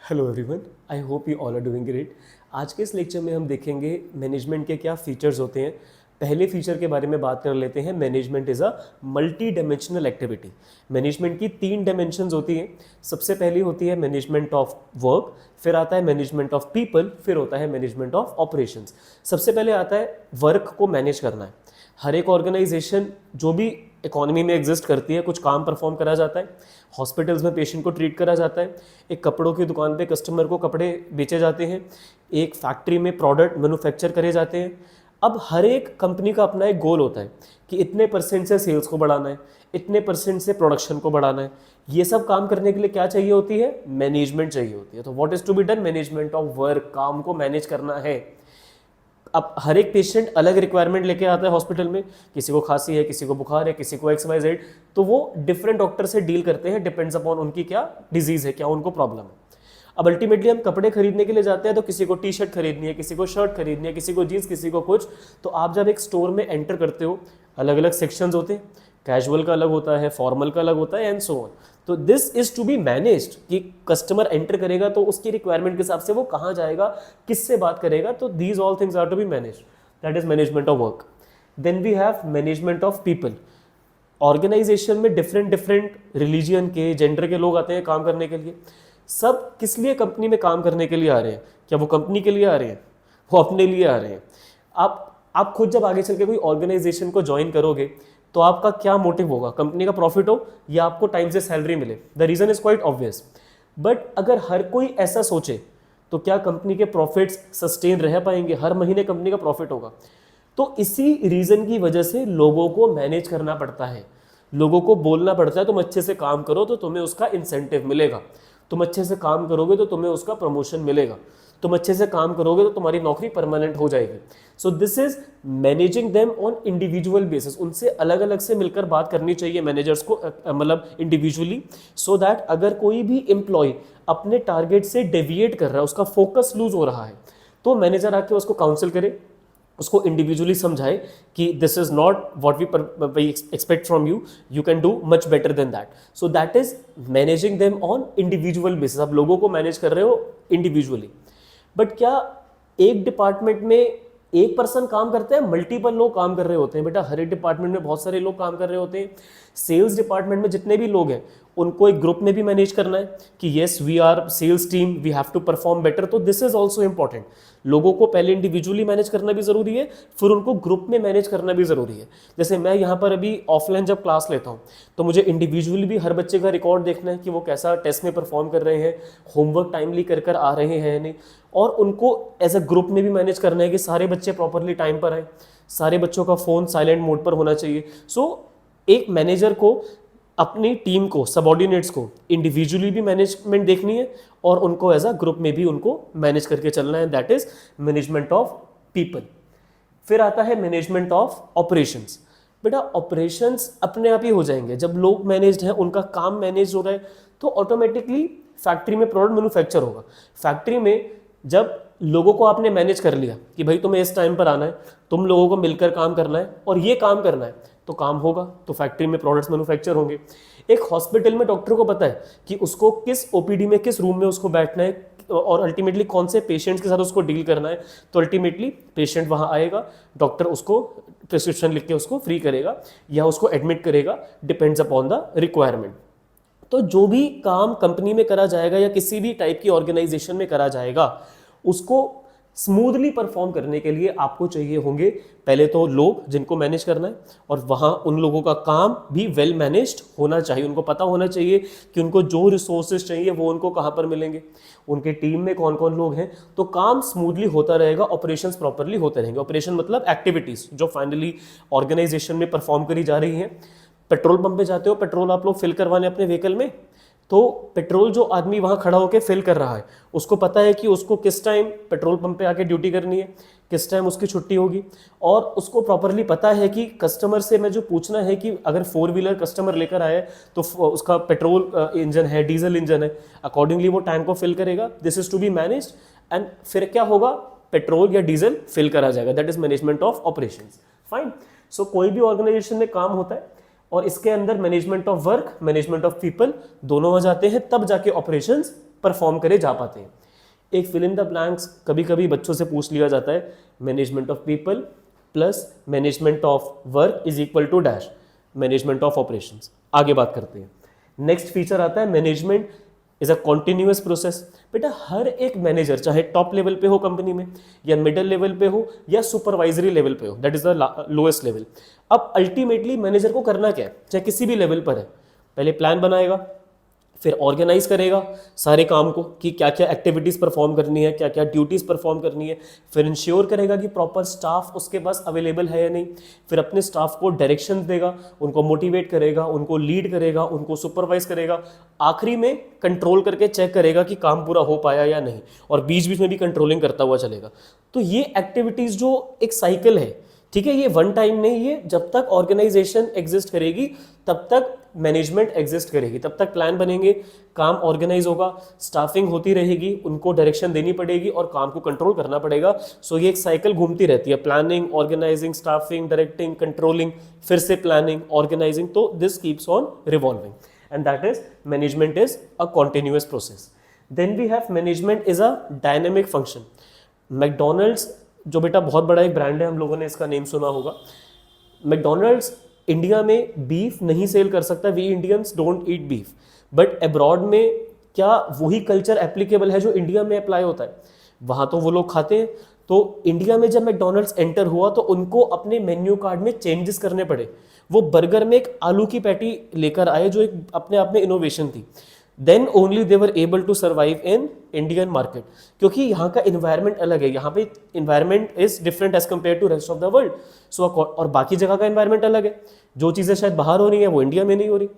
Hello everyone, I hope you all are doing great. आज के इस लेक्चर में हम देखेंगे मैनेजमेंट के क्या फीचर्स होते हैं। पहले फीचर के बारे में बात कर लेते हैं। Management is a multi dimensional activity. Management की 3 डायमेंशंस होती हैं। सबसे पहली होती है मैनेजमेंट ऑफ वर्क, फिर आता है मैनेजमेंट ऑफ पीपल, फिर होता है मैनेजमेंट ऑफ ऑपरेशंस। सबसे पहले आता है वर्क को मैनेज करना है। हर एक ऑर्गेनाइजेशन जो भी इकोनॉमी में एग्जिस्ट करती है, कुछ काम परफॉर्म करा जाता है। हॉस्पिटल्स में पेशेंट को ट्रीट करा जाता है, एक कपड़ों की दुकान पे कस्टमर को कपड़े बेचे जाते हैं, एक फैक्ट्री में प्रोडक्ट मैन्युफैक्चर करे जाते हैं। अब हर एक कंपनी का अपना एक गोल होता है कि इतने परसेंट से सेल्स को बढ़ाना है, इतने परसेंट से प्रोडक्शन को बढ़ाना है। ये सब काम करने के लिए क्या चाहिए होती है? मैनेजमेंट चाहिए होती है। तो what is to be done? Management of work, काम को मैनेज करना है। अब हर एक पेशेंट अलग रिक्वायरमेंट लेके आता है हॉस्पिटल में, किसी को खांसी है, किसी को बुखार है, किसी को XYZ, तो वो डिफरेंट डॉक्टर से डील करते हैं, डिपेंड्स अपॉन उनकी क्या डिजीज है, क्या उनको प्रॉब्लम है। अब अल्टीमेटली हम कपड़े खरीदने के लिए जाते हैं तो किसी को टी-शर्ट खरीदनी है, किसी को शर्ट खरीदनी है, किसी को जीन्स, किसी को कुछ। तो आप जब एक स्टोर में एंटर करते हो, अलग अलग सेक्शंस होते हैं, कैजुअल का अलग होता है, फॉर्मल का अलग होता है, एंड सो ऑन। तो this is to be managed कि कस्टमर एंटर करेगा तो उसकी रिक्वायरमेंट के हिसाब से वो कहाँ जाएगा, किससे बात करेगा। तो these all things are to be managed, that is management of work. Then we have management of people. Organisation में डिफरेंट डिफरेंट रिलीजियन के, जेंडर के लोग आते हैं काम करने के लिए। सब किस लिए कंपनी में काम करने के लिए आ रहे हैं? क्या वो कंपनी के लिए आ रहे हैं? वो अपने लिए आ रहे हैं। आप खुद जब आगे चल के कोई ऑर्गेनाइजेशन को ज्वाइन करोगे तो आपका क्या मोटिव होगा? कंपनी का प्रॉफिट हो या आपको टाइम से सैलरी मिले? The reason is quite obvious. But अगर हर कोई ऐसा सोचे तो क्या कंपनी के प्रॉफिट्स सस्टेन रह पाएंगे? हर महीने कंपनी का प्रॉफिट होगा। तो इसी रीजन की वजह से लोगों को मैनेज करना पड़ता है, लोगों को बोलना पड़ता है तुम अच्छे से काम करो तो तुम्हें उसका इंसेंटिव मिलेगा, तुम अच्छे से काम करोगे तो तुम्हें उसका प्रमोशन मिलेगा, तुम अच्छे से काम करोगे तो तुम्हारी नौकरी परमानेंट हो जाएगी। So this is managing them on individual basis. उनसे अलग अलग से मिलकर बात करनी चाहिए मैनेजर्स को, मतलब इंडिविजुअली, सो दैट अगर कोई भी एम्प्लॉय अपने टारगेट से डेविएट कर रहा है, उसका फोकस लूज हो रहा है, तो मैनेजर आके उसको काउंसिल करे, उसको इंडिविजुअली समझाए कि this is not what we expect from you, you can do much better than that. So that is managing them on individual basis. आप लोगों को मैनेज कर रहे हो इंडिविजुअली। बट क्या एक डिपार्टमेंट में एक पर्सन काम करता है? मल्टीपल लोग काम कर रहे होते हैं बेटा। हर एक डिपार्टमेंट में बहुत सारे लोग काम कर रहे होते हैं। सेल्स डिपार्टमेंट में जितने भी लोग हैं उनको एक ग्रुप में भी मैनेज करना है कि yes we are sales team, we have to perform better. तो दिस इज ऑल्सो इंपॉर्टेंट। लोगों को पहले इंडिविजुअली मैनेज करना भी जरूरी है, फिर उनको ग्रुप में मैनेज करना भी जरूरी है। जैसे मैं यहाँ पर अभी ऑफलाइन जब क्लास लेता हूँ तो मुझे इंडिविजुअली भी हर बच्चे का रिकॉर्ड देखना है कि वो कैसा टेस्ट में परफॉर्म कर रहे हैं, होमवर्क टाइमली कर आ रहे हैं नहीं, और उनको एज अ ग्रुप में भी मैनेज करना है कि सारे बच्चे प्रॉपरली टाइम पर आए, सारे बच्चों का फ़ोन साइलेंट मोड पर होना चाहिए। सो एक मैनेजर को अपनी टीम को, सबऑर्डिनेट्स को इंडिविजुअली भी मैनेजमेंट देखनी है और उनको एज अ ग्रुप में भी उनको मैनेज करके चलना है। That is management of people. फिर आता है मैनेजमेंट ऑफ ऑपरेशंस। बेटा ऑपरेशंस अपने आप ही हो जाएंगे जब लोग मैनेज्ड हैं, उनका काम मैनेज हो रहा है तो ऑटोमेटिकली फैक्ट्री में प्रोडक्ट मैन्युफैक्चर होगा। फैक्ट्री में जब लोगों को आपने मैनेज कर लिया कि भाई तुम्हें इस टाइम पर आना है, तुम लोगों को मिलकर काम करना है और ये काम करना है, तो काम होगा, तो फैक्ट्री में प्रोडक्ट्स मैन्युफैक्चर होंगे। एक हॉस्पिटल में डॉक्टर को पता है कि उसको किस ओपीडी में, किस रूम में उसको बैठना है और अल्टीमेटली कौन से पेशेंट्स के साथ उसको डील करना है। तो अल्टीमेटली पेशेंट वहाँ आएगा, डॉक्टर उसको प्रिस्क्रिप्शन लिख के उसको फ्री करेगा या उसको एडमिट करेगा, डिपेंड्स अपॉन द रिक्वायरमेंट। तो जो भी काम कंपनी में करा जाएगा या किसी भी टाइप की ऑर्गेनाइजेशन में करा जाएगा, उसको स्मूथली परफॉर्म करने के लिए आपको चाहिए होंगे पहले तो लोग जिनको मैनेज करना है, और वहाँ उन लोगों का काम भी वेल मैनेज्ड होना चाहिए। उनको पता होना चाहिए कि उनको जो रिसोर्सेज चाहिए वो उनको कहाँ पर मिलेंगे, उनके टीम में कौन कौन लोग हैं। तो काम स्मूथली होता रहेगा, ऑपरेशंस प्रॉपरली होते रहेंगे। ऑपरेशन मतलब एक्टिविटीज़ जो फाइनली ऑर्गेनाइजेशन में परफॉर्म करी जा रही हैं। पेट्रोल पंप पे जाते हो, पेट्रोल आप लोग फिल करवाने अपने व्हीकल में, तो पेट्रोल जो आदमी वहाँ खड़ा होकर फिल कर रहा है उसको पता है कि उसको किस टाइम पेट्रोल पंप पे आके ड्यूटी करनी है, किस टाइम उसकी छुट्टी होगी, और उसको प्रॉपरली पता है कि कस्टमर से मैं जो पूछना है कि अगर 4 व्हीलर कस्टमर लेकर आए तो उसका पेट्रोल इंजन है, डीजल इंजन है, अकॉर्डिंगली वो टैंक को फिल करेगा। This is to be managed and फिर क्या होगा, पेट्रोल या डीजल फिल करा जाएगा। That is management of operations. Fine. So कोई भी ऑर्गेनाइजेशन में काम होता है और इसके अंदर management of work, management of people दोनों आ जाते हैं, तब जाके ऑपरेशंस परफॉर्म करे जा पाते हैं। एक फिल इन द ब्लैंक्स कभी कभी बच्चों से पूछ लिया जाता है, management of people plus management of work is equal to dash management of operations. आगे बात करते हैं। नेक्स्ट फीचर आता है management is a continuous process. बेटा हर एक मैनेजर चाहे टॉप लेवल पे हो कंपनी में, या मिडिल लेवल पे हो, या सुपरवाइजरी लेवल पे हो, that is the lowest level. अब अल्टीमेटली मैनेजर को करना क्या है, चाहे किसी भी लेवल पर है, पहले प्लान बनाएगा, फिर ऑर्गेनाइज करेगा सारे काम को कि क्या क्या एक्टिविटीज़ परफॉर्म करनी है, क्या क्या ड्यूटीज़ परफॉर्म करनी है, फिर इंश्योर करेगा कि प्रॉपर स्टाफ उसके पास अवेलेबल है या नहीं, फिर अपने स्टाफ को डायरेक्शन देगा, उनको मोटिवेट करेगा, उनको लीड करेगा, उनको सुपरवाइज करेगा, आखिरी में कंट्रोल करके चेक करेगा कि काम पूरा हो पाया या नहीं, और बीच बीच में भी कंट्रोलिंग करता हुआ चलेगा। तो ये एक्टिविटीज़ जो एक साइकिल है, ठीक है, ये वन टाइम नहीं, ये जब तक ऑर्गेनाइजेशन एग्जिस्ट करेगी तब तक मैनेजमेंट एग्जिस्ट करेगी, तब तक प्लान बनेंगे, काम ऑर्गेनाइज होगा, स्टाफिंग होती रहेगी, उनको डायरेक्शन देनी पड़ेगी और काम को कंट्रोल करना पड़ेगा। सो ये एक साइकिल घूमती रहती है, planning, organising, staffing, directing, controlling, फिर से प्लानिंग, ऑर्गेनाइजिंग। तो this keeps on revolving and that is management is a continuous process. Then we have management is a dynamic function. McDonald's जो बेटा बहुत बड़ा एक ब्रांड है, हम लोगों ने इसका नेम सुना होगा। मैकडोनल्ड्स इंडिया में बीफ नहीं सेल कर सकता, we Indians don't eat beef, but abroad में क्या वही कल्चर एप्लीकेबल है जो इंडिया में अप्लाई होता है? वहाँ तो वो लोग खाते हैं। तो इंडिया में जब मैकडोनल्ड्स एंटर हुआ तो उनको अपने मेन्यू कार्ड में चेंजेस करने पड़े। वो बर्गर में एक आलू की पैटी लेकर आए जो एक अपने आप में इनोवेशन थी। Then only they were able to survive in Indian market, क्योंकि यहाँ का इन्वायरमेंट अलग है, यहाँ पे environment is different as compare to rest of the world. So और बाकी जगह का इन्वायरमेंट अलग है, जो चीज़ें शायद बाहर हो रही है वो इंडिया में नहीं हो रही।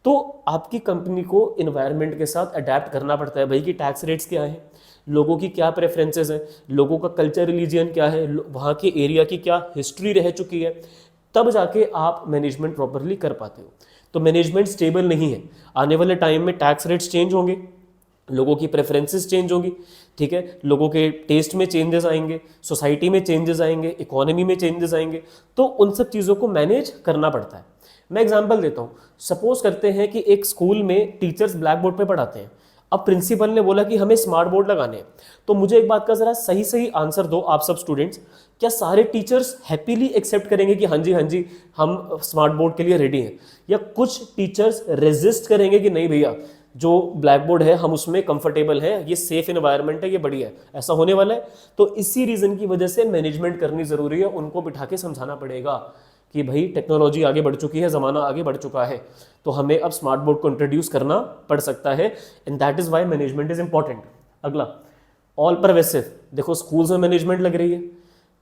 तो आपकी कंपनी को इन्वायरमेंट के साथ अडेप्ट करना पड़ता है भाई, कि टैक्स रेट्स क्या है, लोगों की क्या प्रेफरेंसेस हैं, लोगों का कल्चर रिलीजियन क्या है, वहाँ के एरिया की क्या हिस्ट्री रह चुकी है, तब जाके आप मैनेजमेंट प्रॉपरली कर पाते हो। तो मैनेजमेंट स्टेबल नहीं है, आने वाले टाइम में टैक्स रेट्स चेंज होंगे, लोगों की प्रेफरेंसेस चेंज होंगी, ठीक है, लोगों के टेस्ट में चेंजेस आएंगे, सोसाइटी में चेंजेस आएंगे, इकोनॉमी में चेंजेस आएंगे, तो उन सब चीज़ों को मैनेज करना पड़ता है। मैं एग्जांपल देता हूँ, सपोज करते हैं कि एक स्कूल में टीचर्स ब्लैक बोर्ड पे पढ़ाते हैं, अब प्रिंसिपल ने बोला कि हमें स्मार्ट बोर्ड लगाने हैं। तो मुझे एक बात का ज़रा सही सही आंसर दो आप सब स्टूडेंट्स, क्या सारे टीचर्स हैप्पीली एक्सेप्ट करेंगे कि हाँ जी हम स्मार्ट बोर्ड के लिए रेडी हैं, या कुछ टीचर्स रेजिस्ट करेंगे कि नहीं भैया जो ब्लैक बोर्ड है हम उसमें कंफर्टेबल हैं, ये सेफ एनवायरनमेंट है, ये बढ़िया है, ऐसा होने वाला है? तो इसी रीज़न की वजह से मैनेजमेंट करनी ज़रूरी है, उनको बिठा के समझाना पड़ेगा कि भाई टेक्नोलॉजी आगे बढ़ चुकी है, ज़माना आगे बढ़ चुका है, तो हमें अब स्मार्ट बोर्ड को इंट्रोड्यूस करना पड़ सकता है, and that is why management is important. अगला, ऑल परवेसिव। देखो स्कूल्स में मैनेजमेंट लग रही है,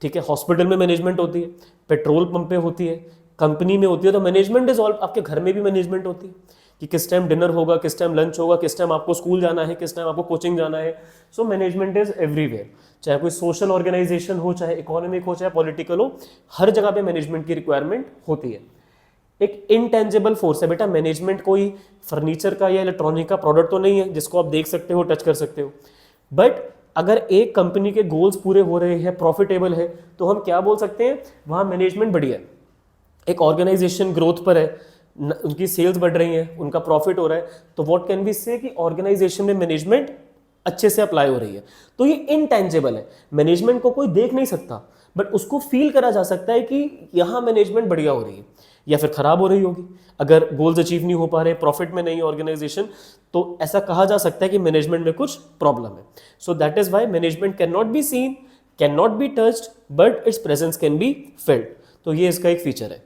ठीक है, हॉस्पिटल में मैनेजमेंट होती है, पेट्रोल पंप पे होती है, कंपनी में होती है, तो मैनेजमेंट इज ऑल। आपके घर में भी मैनेजमेंट होती है कि किस टाइम डिनर होगा, किस टाइम लंच होगा, किस टाइम आपको स्कूल जाना है, किस टाइम आपको कोचिंग जाना है। सो मैनेजमेंट इज एवरीवेयर, चाहे कोई सोशल ऑर्गेनाइजेशन हो, चाहे इकोनॉमिक हो, चाहे पॉलिटिकल हो, हर जगह पे मैनेजमेंट की रिक्वायरमेंट होती है। एक इनटेंजिबल फोर्स है बेटा मैनेजमेंट, कोई फर्नीचर का या इलेक्ट्रॉनिक का प्रोडक्ट तो नहीं है जिसको आप देख सकते हो, टच कर सकते हो, बट अगर एक कंपनी के गोल्स पूरे हो रहे हैं, प्रॉफिटेबल है, तो हम क्या बोल सकते हैं, वहाँ मैनेजमेंट बढ़िया है। एक ऑर्गेनाइजेशन ग्रोथ पर है, उनकी सेल्स बढ़ रही हैं, उनका प्रॉफिट हो रहा है, तो व्हाट कैन बी से कि ऑर्गेनाइजेशन में मैनेजमेंट अच्छे से अप्लाई हो रही है। तो ये इनटेंजिबल है, मैनेजमेंट को कोई देख नहीं सकता, बट उसको फील करा जा सकता है कि यहाँ मैनेजमेंट बढ़िया हो रही है या फिर खराब हो रही होगी। अगर गोल्स अचीव नहीं हो पा रहे, प्रॉफिट में नहीं ऑर्गेनाइजेशन, तो ऐसा कहा जा सकता है कि मैनेजमेंट में कुछ प्रॉब्लम है। So that is why management can not be seen, can not be touched, but its presence can be felt. तो ये इसका एक फीचर है।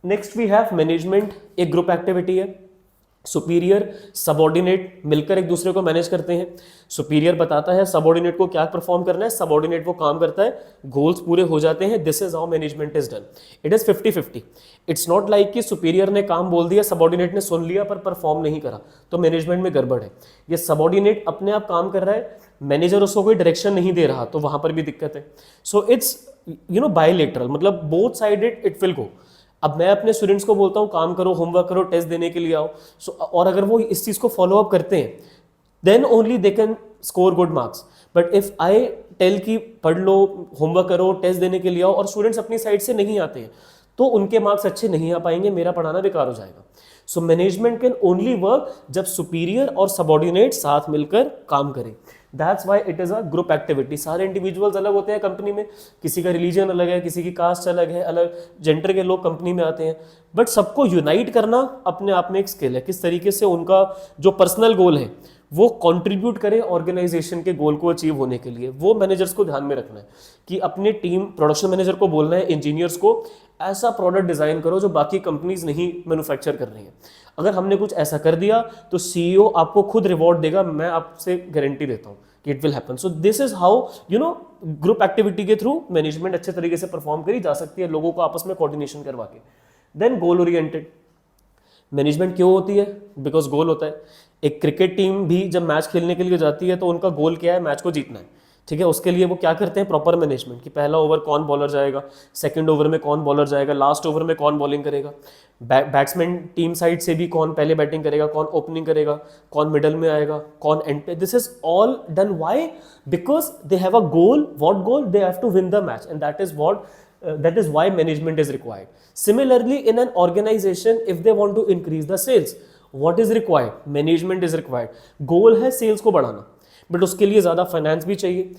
नेक्स्ट वी हैव मैनेजमेंट, एक ग्रुप एक्टिविटी है। सुपीरियर सबॉर्डिनेट मिलकर एक दूसरे को मैनेज करते हैं। सुपीरियर बताता है सबॉर्डिनेट को क्या परफॉर्म करना है, सबॉर्डिनेट वो काम करता है, गोल्स पूरे हो जाते हैं। This is how management is done. It is 50-50। It's not like कि सुपीरियर ने काम बोल दिया, सबॉर्डिनेट ने सुन लिया पर परफॉर्म नहीं करा, तो मैनेजमेंट में गड़बड़ है। ये सबॉर्डिनेट अपने आप काम कर रहा है, मैनेजर उसको कोई डायरेक्शन नहीं दे रहा, तो वहां पर भी दिक्कत है। सो इट्स बायलैटरल, मतलब both sided it will go. अब मैं अपने स्टूडेंट्स को बोलता हूँ काम करो, होमवर्क करो, टेस्ट देने के लिए आओ, और अगर वो इस चीज़ को फॉलो अप करते हैं, then only they can score good marks. But if I tell कि पढ़ लो, होमवर्क करो, टेस्ट देने के लिए आओ, और स्टूडेंट्स अपनी साइड से नहीं आते हैं, तो उनके मार्क्स अच्छे नहीं आ पाएंगे, मेरा पढ़ाना बेकार हो जाएगा। So management can only work जब सुपीरियर और सबॉर्डिनेट साथ मिलकर काम करें। That's why it is a group activity. सारे इंडिविजुअल्स अलग होते हैं कंपनी में, किसी का रिलीजन अलग है, किसी की कास्ट अलग है, अलग जेंडर के लोग कंपनी में आते हैं, बट सबको यूनाइट करना अपने आप में एक स्किल है। किस तरीके से उनका जो पर्सनल गोल है वो कंट्रीब्यूट करे ऑर्गेनाइजेशन के गोल को अचीव होने के लिए, वो मैनेजर्स को ध्यान में रखना है कि अपनी टीम, प्रोडक्शन मैनेजर को बोलना है, इंजीनियर्स को, ऐसा प्रोडक्ट डिजाइन करो जो बाकी कंपनीज नहीं मैन्युफैक्चर कर रही हैं। अगर हमने कुछ ऐसा कर दिया तो सीईओ आपको खुद रिवॉर्ड देगा, मैं आपसे गारंटी देता हूँ कि it will happen. So this is how group activity के थ्रू मैनेजमेंट अच्छे तरीके से परफॉर्म करी जा सकती है, लोगों को आपस में कोऑर्डिनेशन करवा के। देन गोल ओरिएंटेड मैनेजमेंट क्यों होती है? बिकॉज गोल होता है। एक क्रिकेट टीम भी जब मैच खेलने के लिए जाती है तो उनका गोल क्या है? मैच को जीतना है, ठीक है। उसके लिए वो क्या करते हैं? प्रॉपर मैनेजमेंट, कि पहला ओवर कौन बॉलर जाएगा, सेकंड ओवर में कौन बॉलर जाएगा, लास्ट ओवर में कौन बॉलिंग करेगा, बैट्समैन टीम साइड से भी कौन पहले बैटिंग करेगा, कौन ओपनिंग करेगा, कौन मिडल में आएगा, कौन एंड पे। This is all done why? Because they have a goal. What goal? They have to win the match, and that is why management is required. Similarly, in an organization, if they want to increase the sales, what is required? Management is required. गोल है sales को बढ़ाना, but उसके लिए ज़्यादा finance भी चाहिए,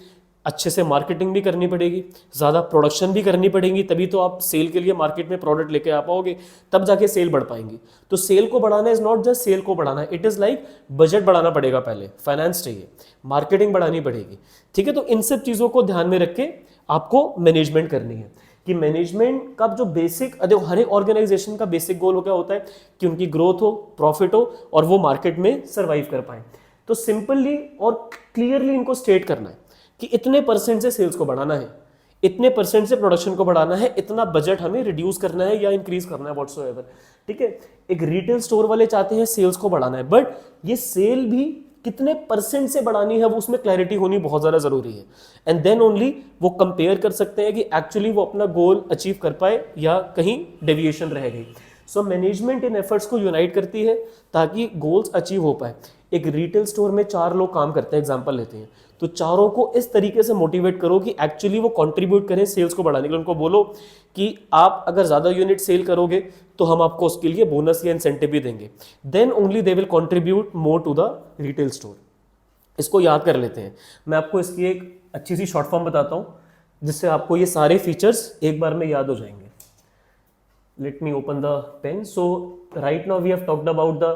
अच्छे से मार्केटिंग भी करनी पड़ेगी, ज़्यादा प्रोडक्शन भी करनी पड़ेगी, तभी तो आप सेल के लिए मार्केट में प्रोडक्ट लेके आ पाओगे, तब जाके सेल बढ़ पाएंगी। तो सेल को बढ़ाना इज नॉट जस्ट सेल को बढ़ाना, इट इज़ लाइक बजट बढ़ाना पड़ेगा, पहले फाइनेंस चाहिए, मार्केटिंग बढ़ानी पड़ेगी, ठीक है। तो इन सब चीज़ों को ध्यान में रख के आपको मैनेजमेंट करनी है कि मैनेजमेंट का जो बेसिक, हर एक ऑर्गेनाइजेशन का बेसिक गोल क्या होता है कि उनकी ग्रोथ हो, प्रॉफिट हो और वो मार्केट में सर्वाइव कर पाए। तो सिंपली और क्लियरली इनको स्टेट करना है कि इतने परसेंट से सेल्स को बढ़ाना है, इतने परसेंट से प्रोडक्शन को बढ़ाना है, इतना बजट हमें रिड्यूस करना है या इंक्रीज करना है, व्हाटसोएवर, ठीक है। एक रिटेल स्टोर वाले चाहते हैं सेल्स को बढ़ाना है, बट ये सेल भी कितने परसेंट से बढ़ानी है वो उसमें क्लैरिटी होनी बहुत ज़्यादा ज़रूरी है। एंड देन ओनली वो कंपेयर कर सकते हैं कि एक्चुअली वो अपना गोल अचीव कर पाए या कहीं डेविएशन रह गई। सो मैनेजमेंट इन एफर्ट्स को यूनाइट करती है ताकि गोल्स अचीव हो पाए। एक रिटेल स्टोर में 4 लोग काम करते हैं, एग्जांपल लेते हैं, तो चारों को इस तरीके से मोटिवेट करो कि एक्चुअली वो कंट्रीब्यूट करें सेल्स को बढ़ाने के लिए। उनको बोलो कि आप अगर ज़्यादा यूनिट सेल करोगे तो हम आपको उसके लिए बोनस या इंसेंटिव भी देंगे, then only they will contribute more to the retail store. इसको याद कर लेते हैं। मैं आपको इसकी एक अच्छी सी शॉर्ट फॉर्म बताता हूँ जिससे आपको ये सारे फीचर्स एक बार में याद हो जाएंगे। Let me open the pen. So right now we have talked about the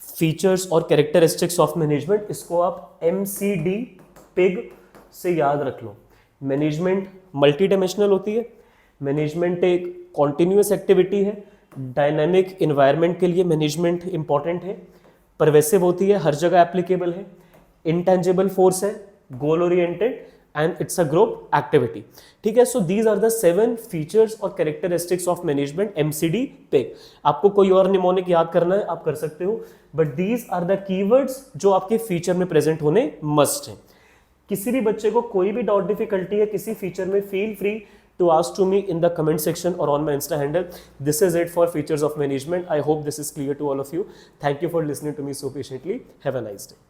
features और कैरेक्टरिस्टिक्स ऑफ मैनेजमेंट। इसको आप MCD पिग से याद रख लो। मैनेजमेंट मल्टी डायमेंशनल होती है, मैनेजमेंट एक कॉन्टिन्यूस एक्टिविटी है, डायनामिक इन्वायरमेंट के लिए मैनेजमेंट इंपॉर्टेंट है, परवेसिव होती है, हर जगह एप्लीकेबल है, इंटेंजिबल फोर्स है, goal oriented and it's a group activity, ठीक है। So these are the 7 features और characteristics of management MCD pig. आपको कोई और निमोनिक याद करना है आप कर सकते हो, but these are the keywords जो आपके फीचर में प्रेजेंट होने मस्ट हैं। किसी भी बच्चे को कोई भी डाउट, डिफिकल्टी है किसी फीचर में, feel free to ask to me in the comment section or on my Insta handle. This is it for features of management. I hope this is clear to all of you. Thank you for listening to me so patiently. Have a nice day.